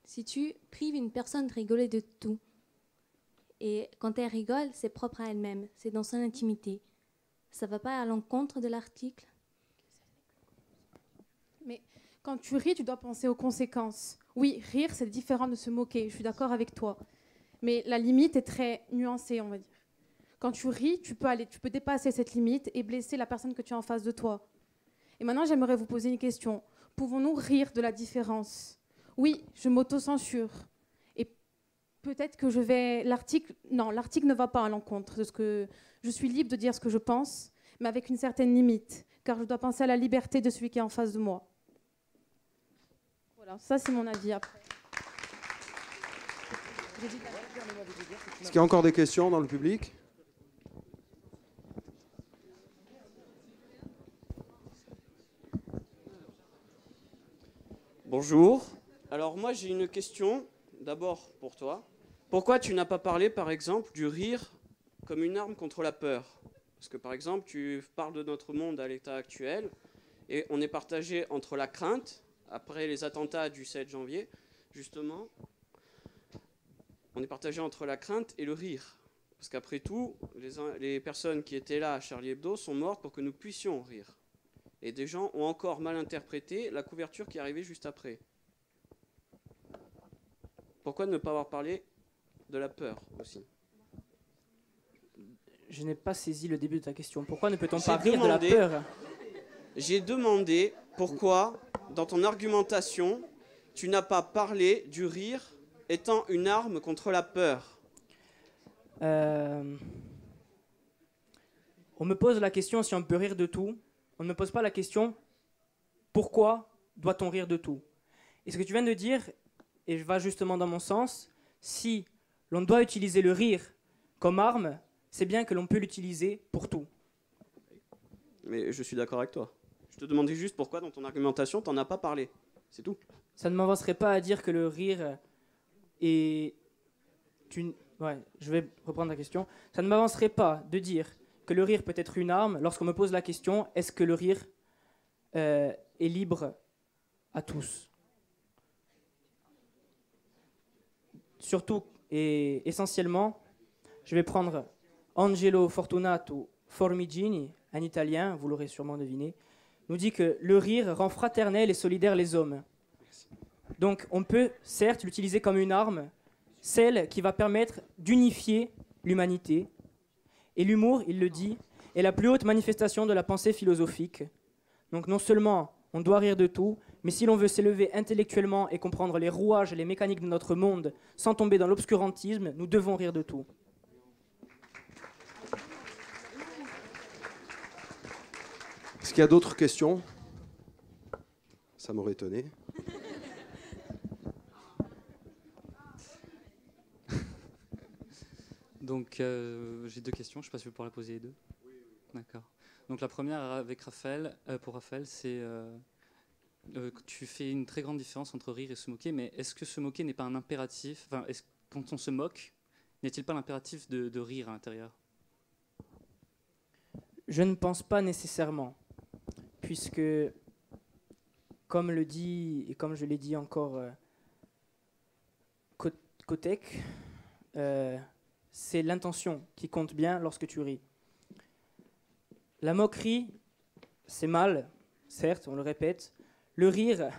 si tu prives une personne de rigoler de tout, et quand elle rigole, c'est propre à elle-même, c'est dans son intimité, ça ne va pas à l'encontre de l'article? Mais quand tu ris, tu dois penser aux conséquences. Oui, rire, c'est différent de se moquer, je suis d'accord avec toi. Mais la limite est très nuancée, on va dire. Quand tu ris, tu peux dépasser cette limite et blesser la personne que tu as en face de toi. Et maintenant, j'aimerais vous poser une question. Pouvons-nous rire de la différence? Oui, je m'auto-censure. Et peut-être que je vais... L'article ne va pas à l'encontre de ce que... Je suis libre de dire ce que je pense, mais avec une certaine limite, car je dois penser à la liberté de celui qui est en face de moi. Voilà, ça c'est mon avis après. Est-ce qu'il y a encore des questions dans le public? Bonjour. Alors moi j'ai une question, d'abord pour toi. Pourquoi tu n'as pas parlé par exemple du rire comme une arme contre la peur? Parce que par exemple, tu parles de notre monde à l'état actuel, et on est partagé entre la crainte, après les attentats du 7 janvier, justement, on est partagé entre la crainte et le rire. Parce qu'après tout, les personnes qui étaient là à Charlie Hebdo sont mortes pour que nous puissions rire. Et des gens ont encore mal interprété la couverture qui est arrivée juste après. Pourquoi ne pas avoir parlé de la peur aussi? Je n'ai pas saisi le début de ta question. Pourquoi ne peut-on pas rire de la peur? J'ai demandé pourquoi, dans ton argumentation, tu n'as pas parlé du rire étant une arme contre la peur. On me pose la question si on peut rire de tout. On ne me pose pas la question pourquoi doit-on rire de tout. Et ce que tu viens de dire, et je vais justement dans mon sens, si l'on doit utiliser le rire comme arme, c'est bien que l'on peut l'utiliser pour tout. Mais je suis d'accord avec toi. Je te demandais juste pourquoi dans ton argumentation, tu n'en as pas parlé. C'est tout. Ça ne m'avancerait pas à dire que le rire est une... Ouais, je vais reprendre la question. Ça ne m'avancerait pas de dire que le rire peut être une arme lorsqu'on me pose la question, est-ce que le rire est libre à tous? Surtout et essentiellement, je vais prendre Angelo Fortunato Formigini, un Italien, vous l'aurez sûrement deviné, nous dit que le rire rend fraternels et solidaires les hommes. Donc on peut certes l'utiliser comme une arme, celle qui va permettre d'unifier l'humanité. Et l'humour, il le dit, est la plus haute manifestation de la pensée philosophique. Donc non seulement on doit rire de tout, mais si l'on veut s'élever intellectuellement et comprendre les rouages et les mécaniques de notre monde sans tomber dans l'obscurantisme, nous devons rire de tout. Est-ce qu'il y a d'autres questions? Ça m'aurait étonné. Donc j'ai deux questions, je ne sais pas si vous pourrez les poser les deux. Oui. D'accord. Donc la première avec Raphaël, pour Raphaël, c'est tu fais une très grande différence entre rire et se moquer, mais est-ce que se moquer n'est pas un impératif? Enfin, quand on se moque, n'est-il pas l'impératif de rire à l'intérieur? Je ne pense pas nécessairement, puisque, comme le dit, et comme je l'ai dit encore, Kotek, c'est l'intention qui compte bien lorsque tu ris. La moquerie, c'est mal, certes, on le répète. Le rire,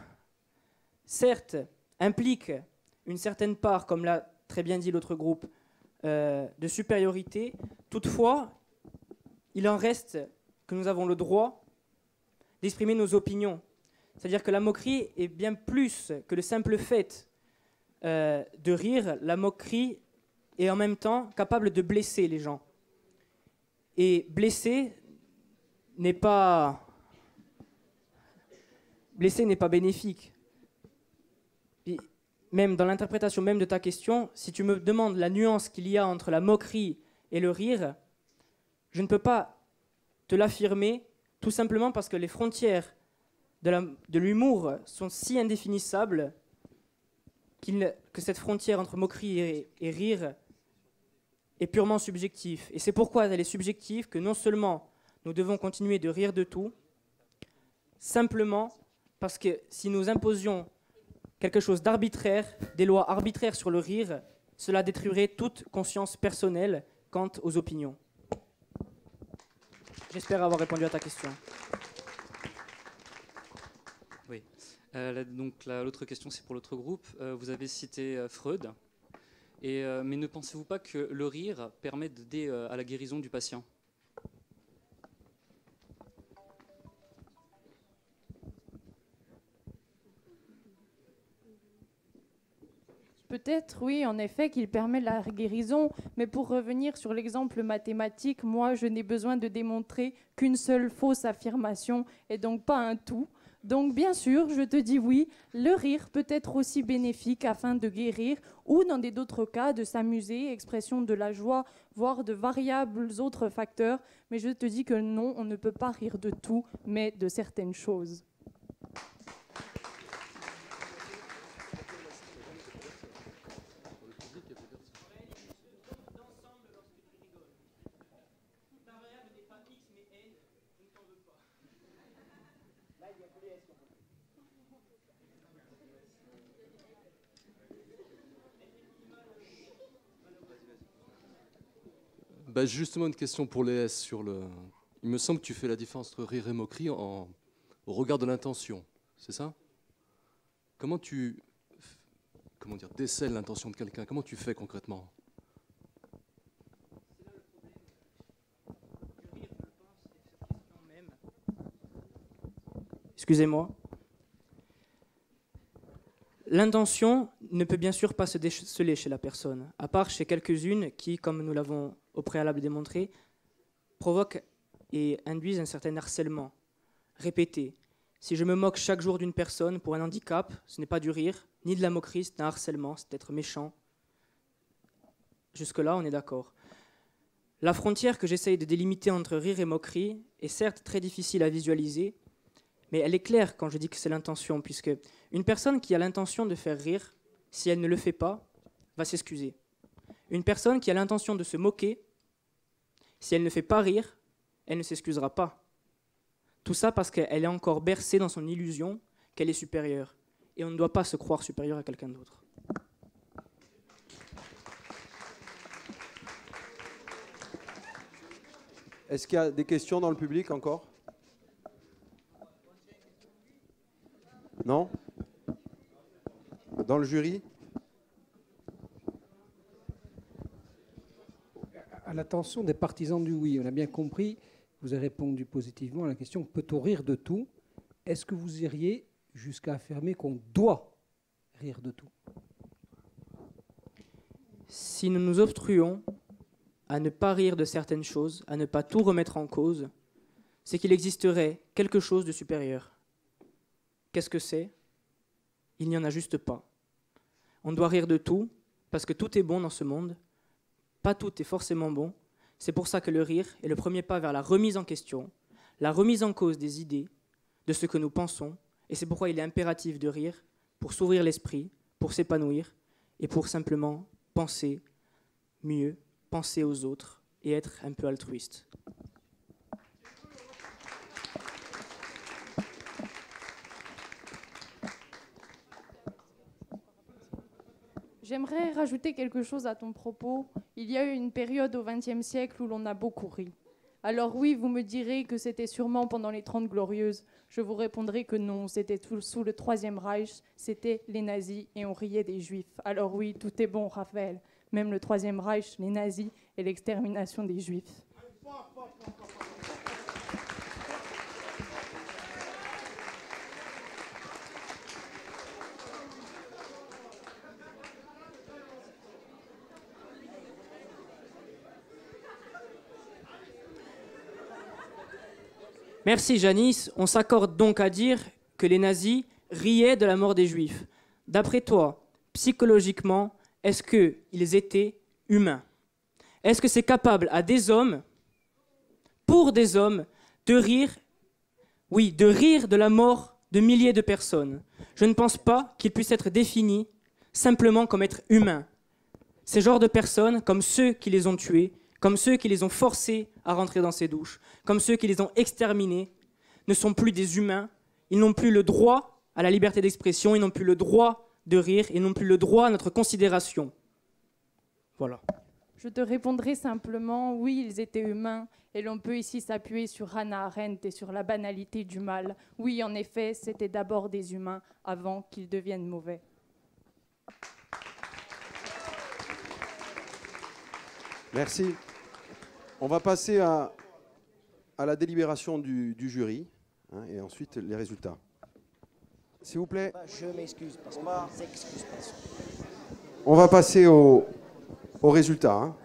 certes, implique une certaine part, comme l'a très bien dit l'autre groupe, de supériorité. Toutefois, il en reste que nous avons le droit d'exprimer nos opinions. C'est-à-dire que la moquerie est bien plus que le simple fait de rire. La moquerie est en même temps capable de blesser les gens. Et blesser n'est pas bénéfique. Et même dans l'interprétation même de ta question, si tu me demandes la nuance qu'il y a entre la moquerie et le rire, je ne peux pas te l'affirmer, tout simplement parce que les frontières de l'humour sont si indéfinissables que cette frontière entre moquerie et rire est purement subjective. Et c'est pourquoi elle est subjective que non seulement nous devons continuer de rire de tout, simplement parce que si nous imposions quelque chose d'arbitraire, des lois arbitraires sur le rire, cela détruirait toute conscience personnelle quant aux opinions. J'espère avoir répondu à ta question. Oui. Donc l'autre question, c'est pour l'autre groupe. Vous avez cité Freud. Mais ne pensez-vous pas que le rire permet d'aider à la guérison du patient? Peut-être, oui, en effet, qu'il permet la guérison, mais pour revenir sur l'exemple mathématique, moi, je n'ai besoin de démontrer qu'une seule fausse affirmation et donc pas un tout. Donc, bien sûr, je te dis oui, le rire peut être aussi bénéfique afin de guérir ou, dans d'autres cas, de s'amuser, expression de la joie, voire de variables autres facteurs. Mais je te dis que non, on ne peut pas rire de tout, mais de certaines choses. Bah justement, une question pour les S sur le... Il me semble que tu fais la différence entre rire et moquerie au regard de l'intention, c'est ça? Comment tu décèles l'intention de quelqu'un? Comment tu fais concrètement? Excusez-moi. L'intention ne peut bien sûr pas se déceler chez la personne, à part chez quelques-unes qui, comme nous l'avons au préalable démontré, provoquent et induisent un certain harcèlement répété. Si je me moque chaque jour d'une personne pour un handicap, ce n'est pas du rire, ni de la moquerie, c'est un harcèlement, c'est être méchant. Jusque-là, on est d'accord. La frontière que j'essaye de délimiter entre rire et moquerie est certes très difficile à visualiser, mais elle est claire quand je dis que c'est l'intention, puisque une personne qui a l'intention de faire rire, si elle ne le fait pas, va s'excuser. Une personne qui a l'intention de se moquer, si elle ne fait pas rire, elle ne s'excusera pas. Tout ça parce qu'elle est encore bercée dans son illusion qu'elle est supérieure. Et on ne doit pas se croire supérieur à quelqu'un d'autre. Est-ce qu'il y a des questions dans le public encore? Non? Dans le jury? À l'attention des partisans du oui, on a bien compris, vous avez répondu positivement à la question, peut-on rire de tout? Est-ce que vous iriez jusqu'à affirmer qu'on doit rire de tout? Si nous nous obstruons à ne pas rire de certaines choses, à ne pas tout remettre en cause, c'est qu'il existerait quelque chose de supérieur. Qu'est-ce que c'est? Il n'y en a juste pas. On doit rire de tout, parce que tout est bon dans ce monde. Pas tout est forcément bon. C'est pour ça que le rire est le premier pas vers la remise en question, la remise en cause des idées, de ce que nous pensons, et c'est pourquoi il est impératif de rire, pour s'ouvrir l'esprit, pour s'épanouir, et pour simplement penser mieux, penser aux autres, et être un peu altruiste. J'aimerais rajouter quelque chose à ton propos. Il y a eu une période au XXe siècle où l'on a beaucoup ri. Alors oui, vous me direz que c'était sûrement pendant les 30 Glorieuses. Je vous répondrai que non, c'était sous le Troisième Reich, c'était les nazis et on riait des Juifs. Alors oui, tout est bon, Raphaël. Même le Troisième Reich, les nazis et l'extermination des Juifs. Merci Janice, on s'accorde donc à dire que les nazis riaient de la mort des Juifs. D'après toi, psychologiquement, est-ce qu'ils étaient humains? Est-ce que c'est capable à des hommes, pour des hommes, de rire, oui, de rire de la mort de milliers de personnes? Je ne pense pas qu'ils puissent être définis simplement comme être humains. Ces genres de personnes, comme ceux qui les ont tués, comme ceux qui les ont forcés à rentrer dans ces douches, comme ceux qui les ont exterminés, ne sont plus des humains. Ils n'ont plus le droit à la liberté d'expression, ils n'ont plus le droit de rire, ils n'ont plus le droit à notre considération. Voilà. Je te répondrai simplement, oui, ils étaient humains, et l'on peut ici s'appuyer sur Hannah Arendt et sur la banalité du mal. Oui, en effet, c'était d'abord des humains avant qu'ils deviennent mauvais. Merci. On va passer à la délibération du jury, hein, et ensuite les résultats. S'il vous plaît. Je m'excuse parce qu'on ne s'excuse pas. On va passer aux résultats. Hein.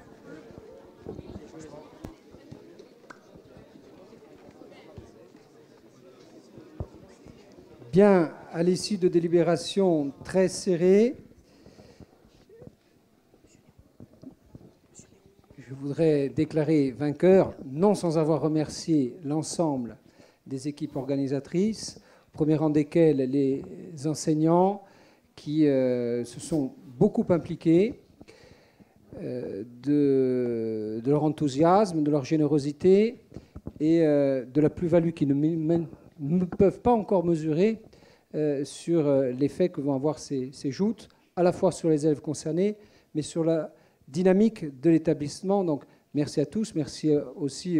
Bien, à l'issue de délibérations très serrées, je voudrais déclarer vainqueur, non sans avoir remercié l'ensemble des équipes organisatrices, au premier rang desquelles les enseignants qui se sont beaucoup impliqués de leur enthousiasme, de leur générosité et de la plus-value qu'ils ne peuvent pas encore mesurer sur l'effet que vont avoir ces joutes, à la fois sur les élèves concernés, mais sur la dynamique de l'établissement. Donc, merci à tous, merci aussi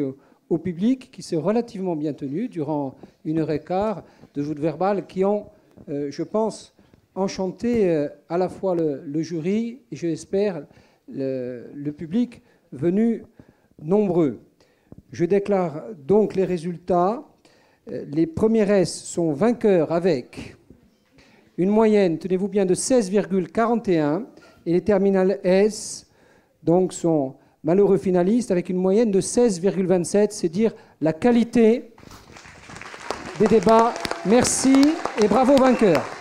au public qui s'est relativement bien tenu durant 1h15 de joutes verbales qui ont, je pense, enchanté à la fois le jury et, je l'espère, le public venu nombreux. Je déclare donc les résultats. Les premières S sont vainqueurs avec une moyenne, tenez-vous bien, de 16,41 et les terminales S donc sont malheureux finalistes avec une moyenne de 16,27. C'est dire la qualité des débats. Merci et bravo vainqueurs.